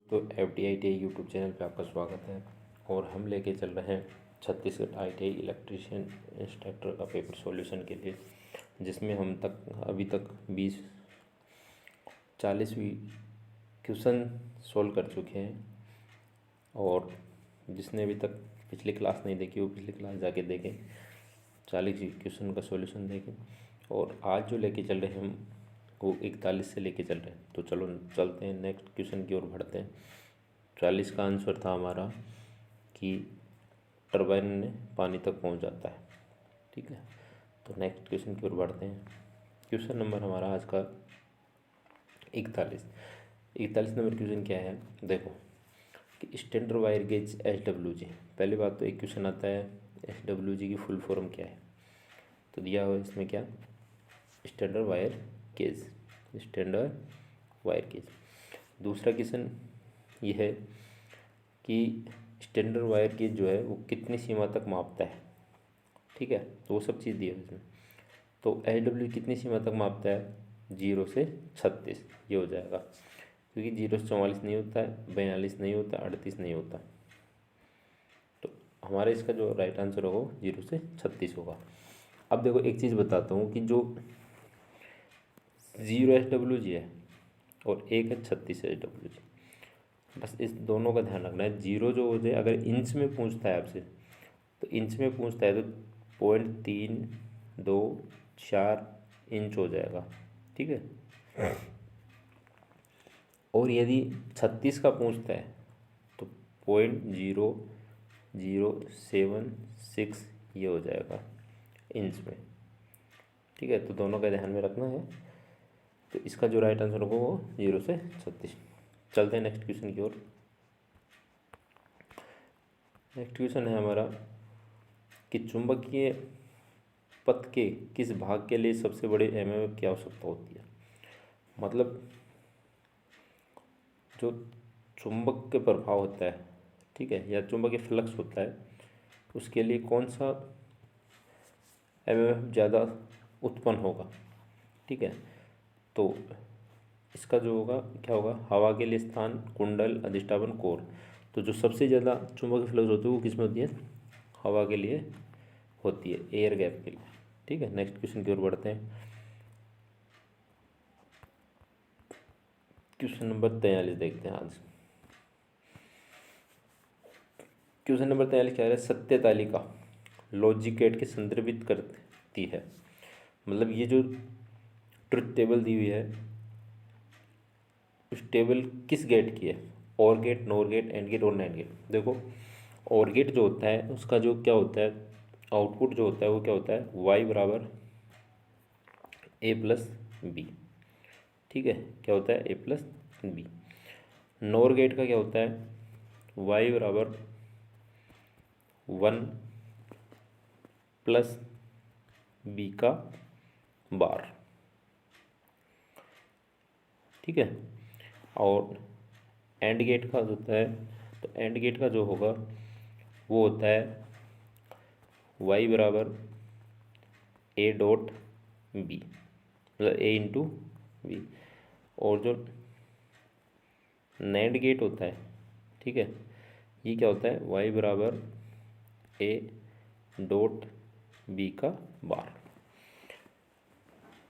तो FD-ITI YouTube channel पे आपका स्वागत है। और हम लेके चल रहे हैं छत्तीसगढ़ ITI इलेक्ट्रीशियन इंस्ट्रक्टर का पेपर सॉल्यूशन के लिए, जिसमें हम अभी तक 40वीं क्वेश्चन सॉल्व कर चुके हैं। और जिसने अभी तक पिछली क्लास नहीं देखी वो पिछली क्लास जाके देखें, 40 क्वेश्चन का सॉल्यूशन देखें। और आज जो लेके चल रहे हैं हम वो 41 से लेके चल रहे हैं। तो चलो चलते हैं, नेक्स्ट क्वेश्चन की ओर बढ़ते हैं। 40 का आंसर था हमारा कि टरबाइन में पानी तक पहुंच जाता है। ठीक है, तो नेक्स्ट क्वेश्चन की ओर बढ़ते हैं। क्वेश्चन नंबर हमारा आज का 41 नंबर क्वेश्चन क्या है, देखो कि स्टैंडर्ड वायर गेज SWG। पहली बात तो एक क्वेश्चन आता है SWG की फुल फॉर्म क्या है, तो दिया हुआ इसमें क्या, स्टैंडर्ड वायर गेज। दूसरा क्वेश्चन ये है कि स्टैंडर्ड वायर गेज जो है वो कितनी सीमा तक मापता है। ठीक है, तो वो सब चीज़ दी है इसमें। तो SW कितनी सीमा तक मापता है, 0 से 36, ये हो जाएगा, क्योंकि 0 से 44 नहीं होता है, 42 नहीं होता, 38 नहीं होता। तो हमारा इसका जो राइट आंसर होगा वो 0 से 36 होगा। अब देखो एक चीज़ बताता हूँ कि जो 0 SWG है और 1 है 36 SWG, बस इस दोनों का ध्यान रखना है। 0 जो हो जाए, अगर इंच में पूछता है आपसे तो इंच में पूछता है तो 0.324 इंच हो जाएगा। ठीक है, और यदि 36 का पूछता है तो 0.0076 ये हो जाएगा इंच में। ठीक है, तो दोनों का ध्यान में रखना है। तो इसका जो राइट आंसर होगा वो 0 से 36। चलते हैं नेक्स्ट क्वेश्चन की ओर। नेक्स्ट क्वेश्चन है हमारा कि चुंबकीय पथ के किस भाग के लिए सबसे बड़े MMF की आवश्यकता होती है। मतलब जो चुंबक के प्रभाव होता है, ठीक है, या चुंबकीय फ्लक्स होता है, उसके लिए कौन सा MMF ज़्यादा उत्पन्न होगा। ठीक है, तो इसका जो होगा क्या होगा, हवा के लिए स्थान, कुंडल, अधिष्ठापन, कोर। तो जो सबसे ज़्यादा चुंबकीय फ्लक्स होती है वो किस में होती है, हवा के लिए होती है, एयर गैप के लिए। ठीक है, नेक्स्ट क्वेश्चन की ओर बढ़ते हैं। क्वेश्चन नंबर 43 देखते हैं आज। क्वेश्चन नंबर 43 क्या है, सत्य तालिका लॉजिक गेट के संदर्भित करती है। मतलब ये जो ट्रुथ टेबल दी हुई है, उस टेबल किस गेट की है, OR gate, NOR gate, AND gate और नैंड गेट। देखो और गेट जो होता है उसका जो क्या होता है, आउटपुट जो होता है वो क्या होता है, Y बराबर A+B। ठीक है, क्या होता है, A+B। नोर गेट का क्या होता है, Y बराबर 1+B का बार। ठीक है, और एंड गेट का होता है, तो एंड गेट का जो होगा वो होता है Y बराबर A.B, मतलब A × B। और जो नैंड गेट होता है, ठीक है, ये क्या होता है, Y बराबर A.B का बार।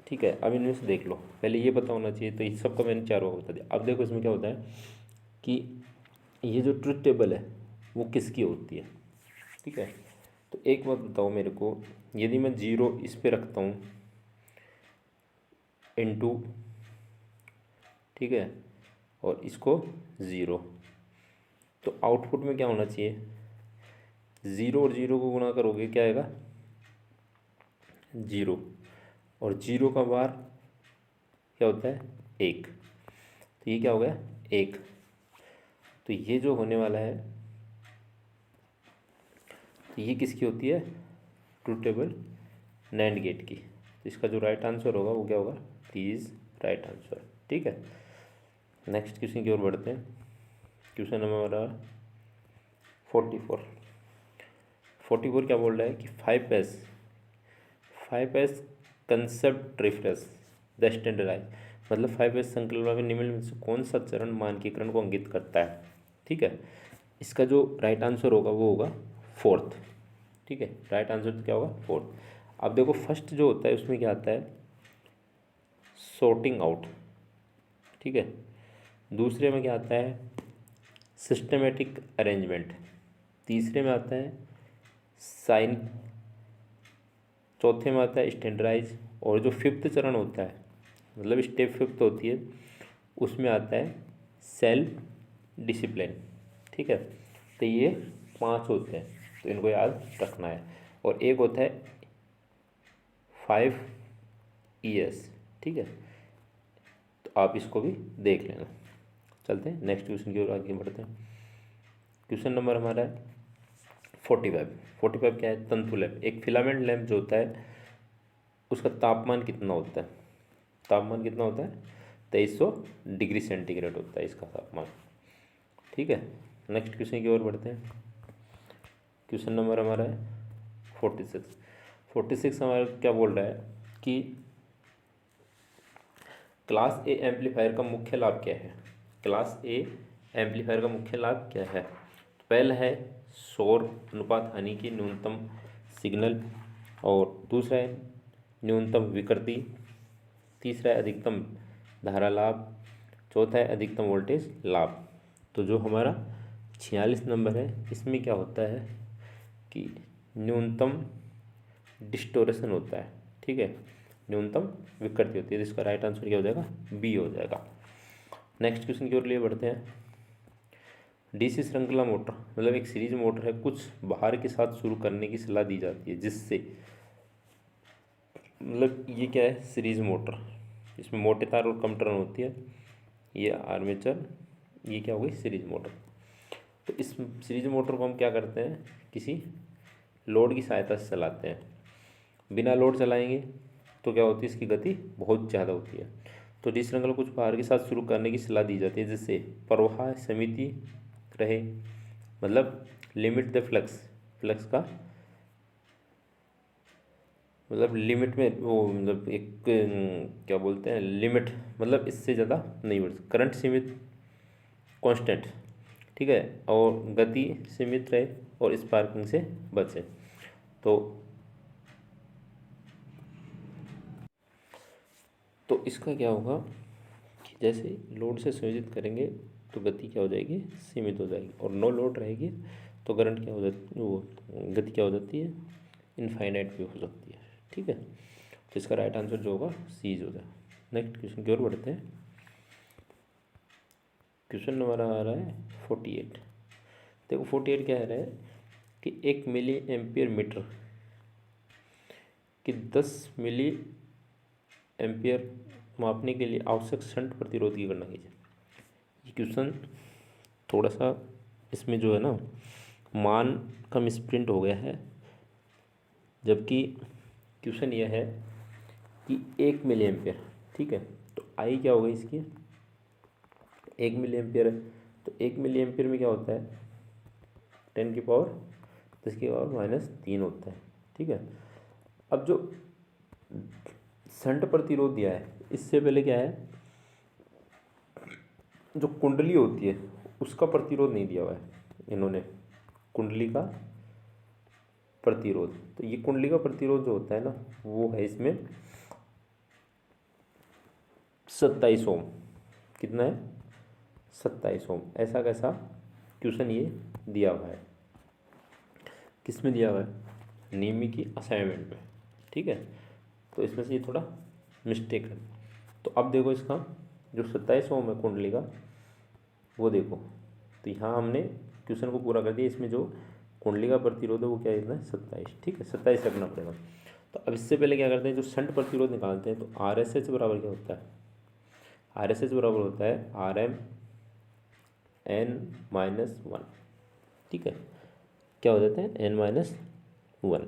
ठीक है, अब इनमें से देख लो, पहले ये पता होना चाहिए। तो इस सब का मैंने चारों बता दिया। अब देखो इसमें क्या होता है कि ये जो ट्रुथ टेबल है वो किसकी होती है। ठीक है, तो एक बात बताओ मेरे को, यदि मैं 0 इस पे रखता हूँ इनटू, ठीक है, और इसको 0, तो आउटपुट में क्या होना चाहिए, 0 और 0 को गुणा करोगे क्या आएगा, 0, और 0 का बार क्या होता है, 1, तो ये क्या हो गया, 1। तो ये जो होने वाला है, तो ये किसकी होती है, ट्रुथ टेबल नैंड गेट की। तो इसका जो राइट आंसर होगा वो क्या होगा, इज राइट आंसर। ठीक है, नेक्स्ट क्वेश्चन की ओर बढ़ते हैं। क्वेश्चन नंबर हमारा 44 क्या बोल रहा है कि 5S concept reference the standardise. मतलब 5s संकल्पना में निम्नलिखित में से कौन सा चरण मानकीकरण को इंगित करता है। ठीक है, इसका जो राइट आंसर होगा वो होगा फोर्थ। ठीक है, राइट आंसर तो क्या होगा फोर्थ। अब देखो फर्स्ट जो होता है उसमें क्या आता है, सॉर्टिंग आउट। ठीक है, दूसरे में क्या आता है, सिस्टमेटिक अरेंजमेंट। तीसरे में आता है साइन। चौथे में आता है स्टैंडर्डाइज। और जो फिफ्थ चरण होता है, मतलब स्टेप फिफ्थ होती है, उसमें आता है सेल्फ डिसिप्लिन। ठीक है, तो ये 5 होते हैं, तो इनको याद रखना है। और एक होता है 5 ES। ठीक है, तो आप इसको भी देख लेना। चलते हैं नेक्स्ट क्वेश्चन की ओर आगे बढ़ते हैं। क्वेश्चन नंबर हमारा है 45। 45 क्या है, तंतु लैंप। एक फिलामेंट लैंप जो होता है उसका तापमान कितना होता है, तापमान कितना होता है, 2300 डिग्री सेंटीग्रेड होता है इसका तापमान। ठीक है, नेक्स्ट क्वेश्चन की ओर बढ़ते हैं। क्वेश्चन नंबर हमारा है 46। 46 हमारा क्या बोल रहा है कि क्लास ए एम्पलीफायर का मुख्य लाभ क्या है। क्लास ए एम्पलीफायर का मुख्य लाभ क्या है, तो पहला है शोर अनुपात हानि की न्यूनतम सिग्नल, और दूसरा है न्यूनतम विकृति, तीसरा है अधिकतम धारा लाभ, चौथा है अधिकतम वोल्टेज लाभ। तो जो हमारा 46 नंबर है इसमें क्या होता है कि न्यूनतम डिस्टोरेशन होता है। ठीक है, न्यूनतम विकृति होती है, जिसका राइट आंसर क्या हो जाएगा, बी हो जाएगा। नेक्स्ट क्वेश्चन की ओर लिए बढ़ते हैं। डीसी श्रृंखला मोटर मतलब एक सीरीज मोटर है, कुछ भार के साथ शुरू करने की सलाह दी जाती है, जिससे मतलब ये क्या है, सीरीज मोटर, इसमें मोटे तार और कम टर्न होती है, ये आर्मेचर, ये क्या हो गई सीरीज मोटर। तो इस सीरीज मोटर को हम क्या करते हैं, किसी लोड की सहायता से चलाते हैं। बिना लोड चलाएंगे तो क्या होती है, इसकी गति बहुत ज़्यादा होती है। तो डी श्रृंखला कुछ भार के साथ शुरू करने की सलाह दी जाती है, जिससे प्रवाह समिति रहे, मतलब लिमिट द फ्लक्स, फ्लक्स का मतलब लिमिट में वो, मतलब एक क्या बोलते हैं लिमिट, मतलब इससे ज़्यादा नहीं बढ़, करंट सीमित कांस्टेंट। ठीक है, और गति सीमित रहे और स्पार्किंग से बचे। तो इसका क्या होगा कि जैसे लोड से संयोजित करेंगे तो गति क्या हो जाएगी, सीमित हो जाएगी, और नो लोड रहेगी तो करंट क्या हो जाती, वो गति क्या हो जाती है, इनफाइनाइट भी हो सकती है। ठीक है, तो इसका राइट आंसर जो होगा सीज हो जाएगा। नेक्स्ट क्वेश्चन की ओर बढ़ते हैं। क्वेश्चन नंबर आ रहा है 48। देखो 48 क्या है कि 1 मिली एम्पियर मीटर कि 10 मिली एम्पियर मापने के लिए आवश्यक शंट प्रतिरोध की गणना कीजिए। ये क्वेश्चन थोड़ा सा इसमें जो है ना मान का मिसप्रिंट हो गया है, जबकि क्वेश्चन यह है कि 1 मिली एम्पियर। ठीक है, तो आई क्या होगा इसकी, 1 मिली एम्पियर है, तो 1 मिली एम्पियर में क्या होता है, 10⁻³ होता है। ठीक है, अब जो शंट प्रतिरोध दिया है, इससे पहले क्या है, जो कुंडली होती है उसका प्रतिरोध नहीं दिया हुआ है इन्होंने, कुंडली का प्रतिरोध। तो ये कुंडली का प्रतिरोध जो होता है ना, वो है इसमें 27 ओम। कितना है, 27 ओम। ऐसा कैसा क्वेश्चन ये दिया हुआ है, किस में दिया हुआ है, नियमी की असाइनमेंट में। ठीक है, तो इसमें से ये थोड़ा मिस्टेक है। तो अब देखो इसका जो 27 ओम है कुंडली का, वो देखो, तो यहाँ हमने क्वेश्चन को पूरा कर दिया। इसमें जो कुंडली का प्रतिरोध है वो क्या है, इतना 27। ठीक है, 27 रखना पड़ेगा। तो अब इससे पहले क्या करते हैं, जो शंट प्रतिरोध निकालते हैं, तो RSH बराबर क्या होता है, RSH बराबर होता है RM(n-1). ठीक है, क्या हो जाता है, n-1।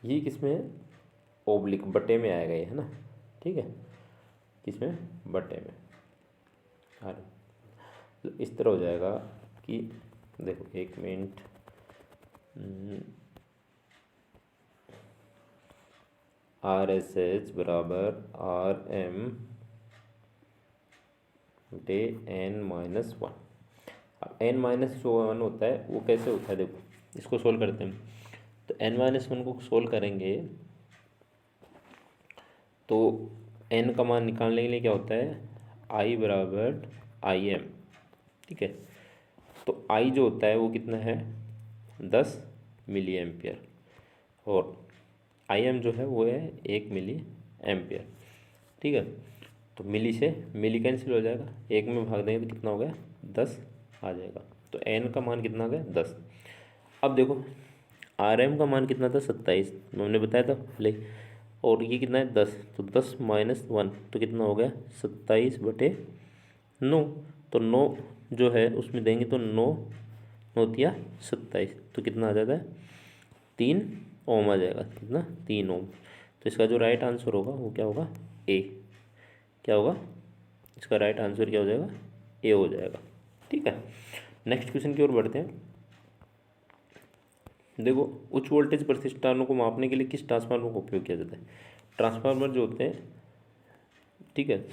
ये किसमें है, ओब्लिक बटे में आएगा ये, है ना। ठीक है, किसमें, बटे में। तो इस तरह हो जाएगा कि देखो 1 मिनट, RSH बराबर RM बटे n-1। अब n-1 होता है वो कैसे होता है, देखो इसको सोल्व करते हैं। तो n-1 को सोल्व करेंगे तो n का मान निकालने के लिए क्या होता है, i बराबर im, ठीक है। तो i जो होता है वो कितना है 10 मिली एम्पियर, और im जो है वो है 1 मिली एम्पियर, ठीक है। तो मिली से मिली कैंसिल हो जाएगा, 1 में भाग देंगे तो कितना हो गया 10 आ जाएगा। तो n का मान कितना आ गया 10। अब देखो rm का मान कितना था 27, हमने बताया था पहले, और ये कितना है 10, तो 10 माइनस 1 तो कितना हो गया 27/9। तो 9 जो है उसमें देंगे तो 9 9 27, तो कितना आ जाता है 3 ओम आ जाएगा, कितना 3 ओम। तो इसका जो राइट आंसर होगा वो क्या होगा ए, क्या होगा इसका राइट आंसर क्या हो जाएगा ए हो जाएगा, ठीक है। नेक्स्ट क्वेश्चन की ओर बढ़ते हैं। देखो उच्च वोल्टेज प्रतिष्ठानों को मापने के लिए किस ट्रांसफार्मर का उपयोग किया जाता है। ट्रांसफार्मर जो होते हैं, ठीक है,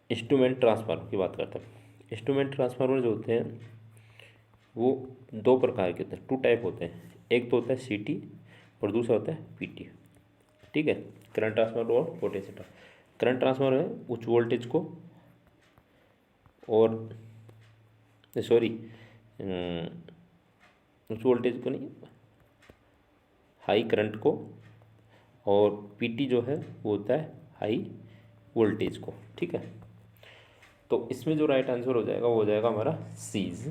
इंस्ट्रूमेंट ट्रांसफार्मर की बात करते हैं। इंस्ट्रूमेंट ट्रांसफार्मर जो होते हैं वो 2 प्रकार के होते हैं, 2 टाइप होते हैं। एक तो होता है सीटी और दूसरा होता है पीटी, ठीक है। करंट ट्रांसफार्मर और पोटेंशियल। करंट ट्रांसफार्मर है उच्च वोल्टेज को और सॉरी उच्च वोल्टेज को नहीं, हाई करंट को, और पीटी जो है वो होता है हाई वोल्टेज को, ठीक है। तो इसमें जो राइट आंसर हो जाएगा वो हो जाएगा हमारा सीज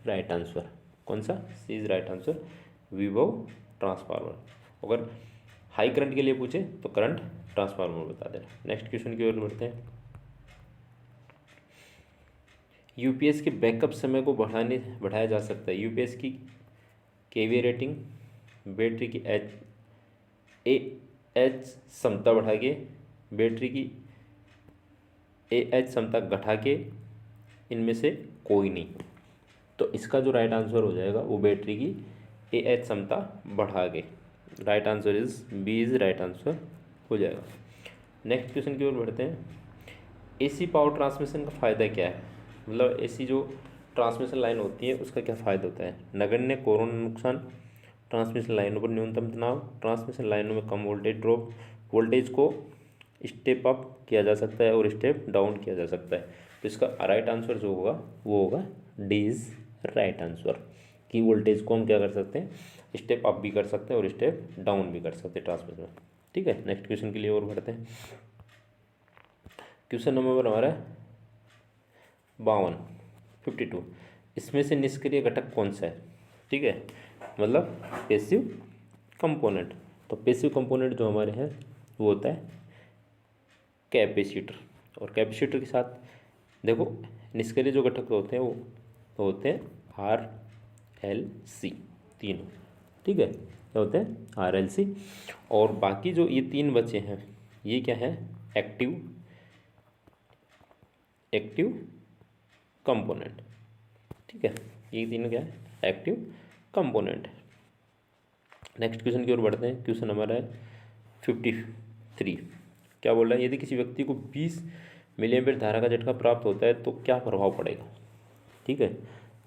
राइट आंसर। कौन सा सीज राइट आंसर, विभव ट्रांसफार्मर। अगर हाई करंट के लिए पूछे तो करंट ट्रांसफार्मर बता देना। नेक्स्ट क्वेश्चन की ओर बढ़ते हैं। यूपीएस के बैकअप समय को बढ़ाया जा सकता है। यूपीएस की केवीए रेटिंग, बैटरी की एच क्षमता बढ़ा के, बैटरी की एच क्षमता घटा के, इनमें से कोई नहीं। तो इसका जो राइट आंसर हो जाएगा वो बैटरी की एच क्षमता बढ़ा के, right answer is B is right answer हो जाएगा। नेक्स्ट क्वेश्चन की ओर बढ़ते हैं। एसी पावर ट्रांसमिशन का फ़ायदा क्या है, मतलब एसी जो ट्रांसमिशन लाइन होती है उसका क्या फ़ायदा होता है। नगण्य कोरोना नुकसान, ट्रांसमिशन लाइनों पर न्यूनतम तनाव, ट्रांसमिशन लाइनों में कम वोल्टेज ड्रॉप, वोल्टेज को स्टेप अप किया जा सकता है और स्टेप डाउन किया जा सकता है। तो इसका राइट आंसर जो होगा वो होगा डी इज राइट आंसर, कि वोल्टेज को हम क्या कर सकते हैं स्टेप अप भी कर सकते हैं और स्टेप डाउन भी कर सकते हैं ट्रांसमिशन में, ठीक है। नेक्स्ट क्वेश्चन के लिए और बढ़ते हैं। क्वेश्चन नंबर हमारा 52 इसमें से निष्क्रिय घटक कौन सा है, ठीक है, मतलब पैसिव कंपोनेंट। तो पैसिव कंपोनेंट जो हमारे हैं वो होता है कैपेसिटर, और कैपेसिटर के साथ देखो निष्क्रिय जो घटक होते हैं वो होते हैं आर एल सी तीनों, ठीक है, क्या होते हैं आर एल सी। और बाकी जो ये 3 बचे हैं ये क्या है एक्टिव कंपोनेंट, ठीक है, ये तीनों क्या है एक्टिव कंपोनेंट। नेक्स्ट क्वेश्चन की ओर बढ़ते हैं। क्वेश्चन हमारा है 53, क्या बोल रहा है, यदि किसी व्यक्ति को 20 मिली एम्पीयर धारा का झटका प्राप्त होता है तो क्या प्रभाव पड़ेगा, ठीक है।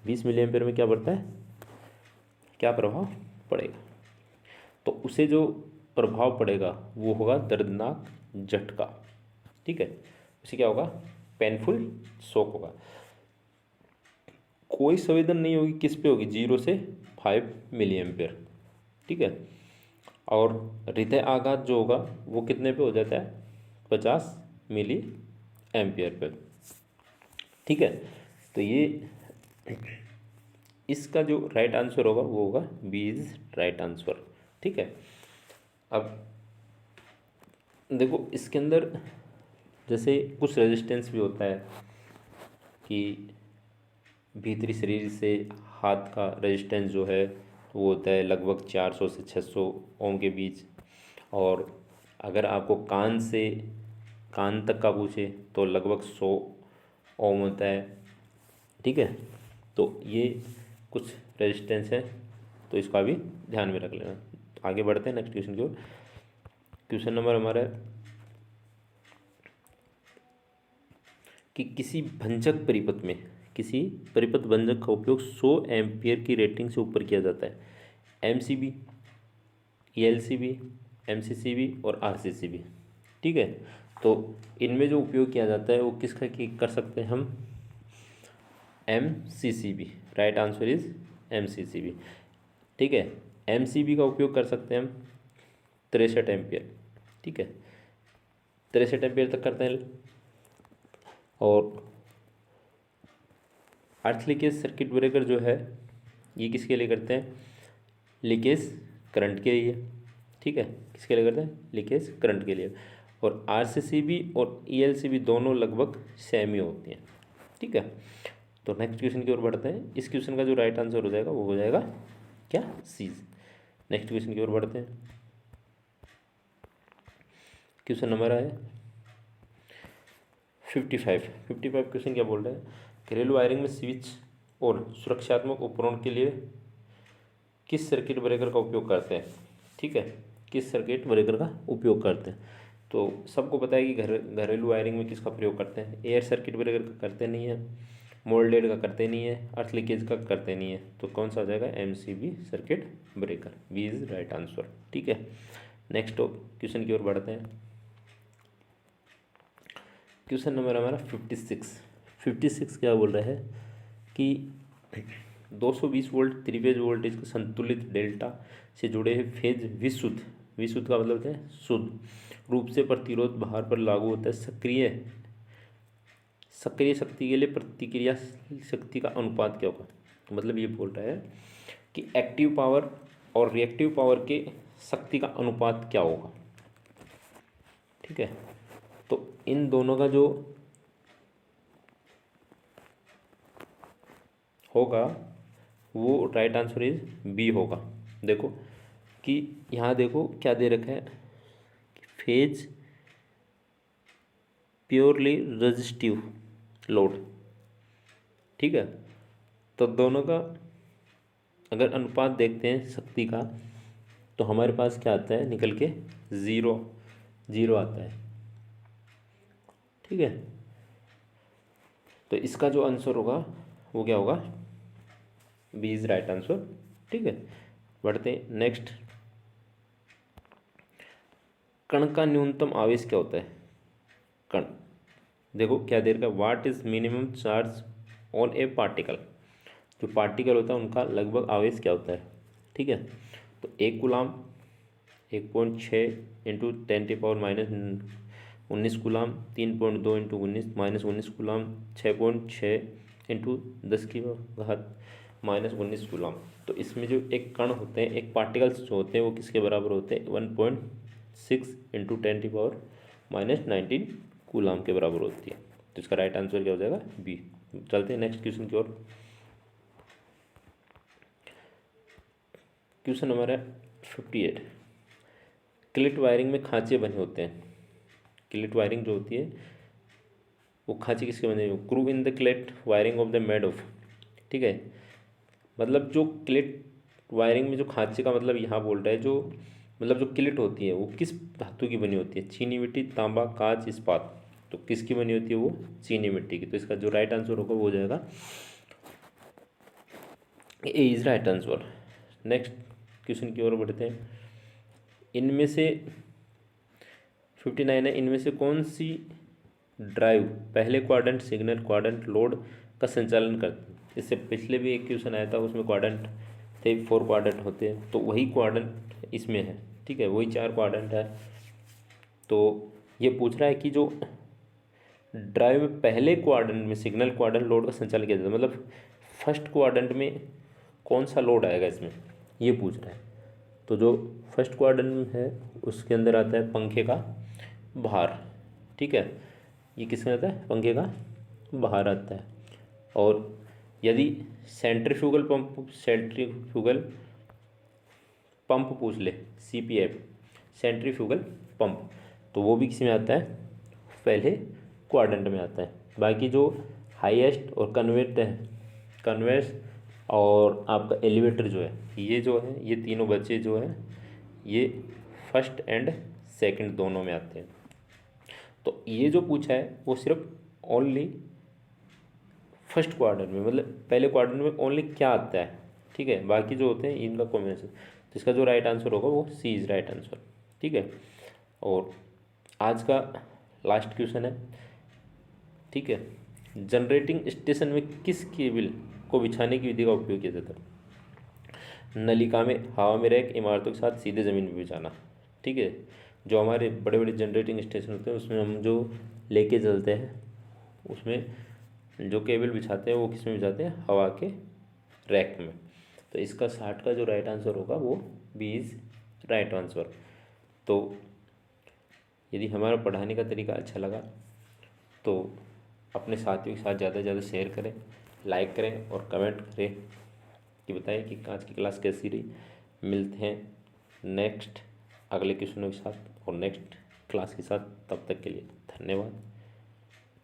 20 मिली एम्पीयर में क्या बढ़ता है, क्या प्रभाव पड़ेगा, तो उसे जो प्रभाव पड़ेगा वो होगा दर्दनाक झटका, ठीक है। उसे क्या होगा पेनफुल शॉक होगा। कोई संवेदन नहीं होगी, किस पे होगी 0 से 5 मिली एम्पीयर, ठीक है। और हृदय आघात जो होगा वो कितने पे हो जाता है 50 मिली एम्पीयर पे, ठीक है। तो ये इसका जो राइट आंसर होगा वो होगा बी इज राइट आंसर, ठीक है। अब देखो इसके अंदर जैसे कुछ रेजिस्टेंस भी होता है कि भीतरी शरीर से हाथ का रेजिस्टेंस जो है वो होता है लगभग 400 से 600 ओम के बीच, और अगर आपको कान तक का पूछे तो लगभग 100 ओम होता है, ठीक है। तो ये कुछ रेजिस्टेंस है, तो इसका भी ध्यान में रख लेना। आगे बढ़ते हैं नेक्स्ट क्वेश्चन की ओर। क्वेश्चन नंबर हमारा कि किसी भंजक परिपथ में, किसी परिपथ भंजक का उपयोग 100 एम्पियर की रेटिंग से ऊपर किया जाता है। एमसीबी, ईएलसीबी, एमसीसीबी और आरसीसीबी। ठीक है, तो इनमें जो उपयोग किया जाता है वो किसका कर सकते हैं हम? MCCB. Right answer is MCCB. ठीक है, एमसीबी का उपयोग कर सकते हैं हम 63 एम्पियर। ठीक है, 63 एम्पियर तक करते हैं। और अर्थ लीकेज सर्किट ब्रेकर जो है ये किसके लिए करते हैं? लीकेज करंट के लिए। ठीक है, किसके लिए करते हैं? लीकेज करंट के लिए। और आरसीसीबी और ईएलसीबी दोनों लगभग सेम ही होती हैं। ठीक है, तो नेक्स्ट क्वेश्चन की ओर बढ़ते हैं। इस क्वेश्चन का जो राइट आंसर हो जाएगा वो हो जाएगा क्या? सी। नेक्स्ट क्वेश्चन की ओर बढ़ते हैं। क्वेश्चन नंबर है 55। क्वेश्चन क्या बोल रहे हैं? घरेलू वायरिंग में स्विच और सुरक्षात्मक उपकरण के लिए किस सर्किट ब्रेकर का उपयोग करते हैं? ठीक है, किस सर्किट ब्रेकर का उपयोग करते हैं? तो सबको पता है कि घरेलू वायरिंग में किसका प्रयोग करते हैं? एयर सर्किट ब्रेकर का करते नहीं है, मोल्डेड का करते नहीं है, अर्थ लीकेज का करते नहीं है। तो कौन सा आ जाएगा? MCB circuit breaker. B is right answer. ठीक है, नेक्स्ट क्वेश्चन की ओर बढ़ते हैं। क्वेश्चन नंबर हमारा 56 क्या बोल रहा है कि 220 वोल्ट 3 फेज वोल्टेज के संतुलित डेल्टा से जुड़े हुए फेज विशुद्ध का मतलब है शुद्ध रूप से प्रतिरोध भार पर लागू होता है। सक्रिय शक्ति के लिए प्रतिक्रिया शक्ति का अनुपात क्या होगा? तो मतलब ये बोल रहा है कि एक्टिव पावर और रिएक्टिव पावर के शक्ति का अनुपात क्या होगा। ठीक है, तो इन दोनों का जो होगा वो राइट आंसर इज बी होगा। देखो कि यहाँ देखो क्या दे रखा है? Phase purely resistive load. ठीक है, तो दोनों का अगर अनुपात देखते हैं शक्ति का तो हमारे पास क्या आता है निकल के? जीरो आता है। ठीक है, तो इसका जो आंसर होगा वो क्या होगा? B is right answer. ठीक है, बढ़ते हैं नेक्स्ट। कण का न्यूनतम आवेश क्या होता है? कण देखो क्या दे रखा है? What is minimum charge on A particle. जो पार्टिकल होता है उनका लगभग आवेश क्या होता है? ठीक है, तो 1 coulomb 1.6 into 10⁻⁻19 coulomb, 3.2 into 19 coulomb, 6.6 into 10⁻⁻19 coulomb. तो इसमें जो एक कण होते हैं, एक पार्टिकल्स जो होते हैं वो किसके बराबर होते हैं? 1.6 इंटू 10⁻⁻19 कूलाम के बराबर होती है। तो इसका राइट आंसर क्या हो जाएगा? बी। चलते हैं नेक्स्ट क्वेश्चन की ओर। क्वेश्चन नंबर है 58। क्लिट वायरिंग में खांचे बने होते हैं। क्लिट वायरिंग जो होती है वो खांचे किसके बने हुए? Crew in the cleat wiring of the made of. ठीक है, मतलब जो क्लिट वायरिंग में जो खांचे का मतलब यहाँ बोल रहा है, जो मतलब जो क्लिट होती है वो किस धातु की बनी होती है? चीनी मिट्टी, तांबा, कांच, इस्पात। तो किसकी बनी होती है वो? चीनी मिट्टी की। तो इसका जो राइट आंसर होगा वो हो जाएगा A is right answer. Next question की ओर बढ़ते हैं। इनमें से 59 है, इनमें से कौन सी ड्राइव पहले क्वाड्रेंट सिग्नल क्वाड्रेंट लोड का संचालन करती है? इससे पिछले भी एक क्वेश्चन आया था, उसमें क्वाड्रेंट थे, 4 क्वाड्रेंट होते हैं, तो वही क्वाड्रेंट इसमें है। ठीक है, वही 4 क्वाड्रेंट है। तो ये पूछ रहा है कि जो ड्राइव में पहले क्वाड्रेंट में सिग्नल क्वाड्रेंट लोड का संचालन किया जाता है, मतलब फर्स्ट क्वाड्रेंट में कौन सा लोड आएगा इसमें, ये पूछ रहा है। तो जो फर्स्ट क्वाड्रेंट में है उसके अंदर आता है पंखे का भार। ठीक है, ये किसमें आता है? पंखे का भार आता है। और यदि सेंट्रीफ्यूगल पंप पूछ ले, CPF सेंट्रीफ्यूगल पंप, तो वो भी किसी में आता है? पहले क्वाड्रेंट में आता है। बाकी जो हाईएस्ट और कन्वेयर्स और आपका एलिवेटर जो है, ये तीनों बच्चे जो है ये फर्स्ट एंड सेकंड दोनों में आते हैं। तो ये जो पूछा है वो सिर्फ ओनली फर्स्ट क्वाड्रेंट में, मतलब पहले क्वाड्रेंट में ओनली क्या आता है, ठीक है, बाकी जो होते हैं इनका कॉम्बिनेशन। तो इसका जो राइट आंसर होगा वो सी इज़ राइट आंसर, ठीक है। और आज का लास्ट क्वेश्चन है, ठीक है, जनरेटिंग स्टेशन में किस केबल को बिछाने की विधि का उपयोग किया जाता है? नलिका में, हवा में रैक, इमारतों के साथ सीधे ज़मीन पर बिछाना, ठीक है। जो हमारे बड़े बड़े जनरेटिंग स्टेशन होते हैं उसमें हम जो लेके चलते हैं, उसमें जो केबल बिछाते हैं वो किस में बिछाते हैं? हवा के रैक में। तो इसका 60 का जो राइट आंसर होगा वो बी इज़ राइट आंसर। तो यदि हमारा पढ़ाने का तरीका अच्छा लगा तो अपने साथियों के साथ ज़्यादा से ज़्यादा शेयर करें, लाइक करें और कमेंट करें कि बताएं कि आज की क्लास कैसी रही। मिलते हैं नेक्स्ट अगले क्वेश्चनों के साथ और नेक्स्ट क्लास के साथ, तब तक के लिए धन्यवाद।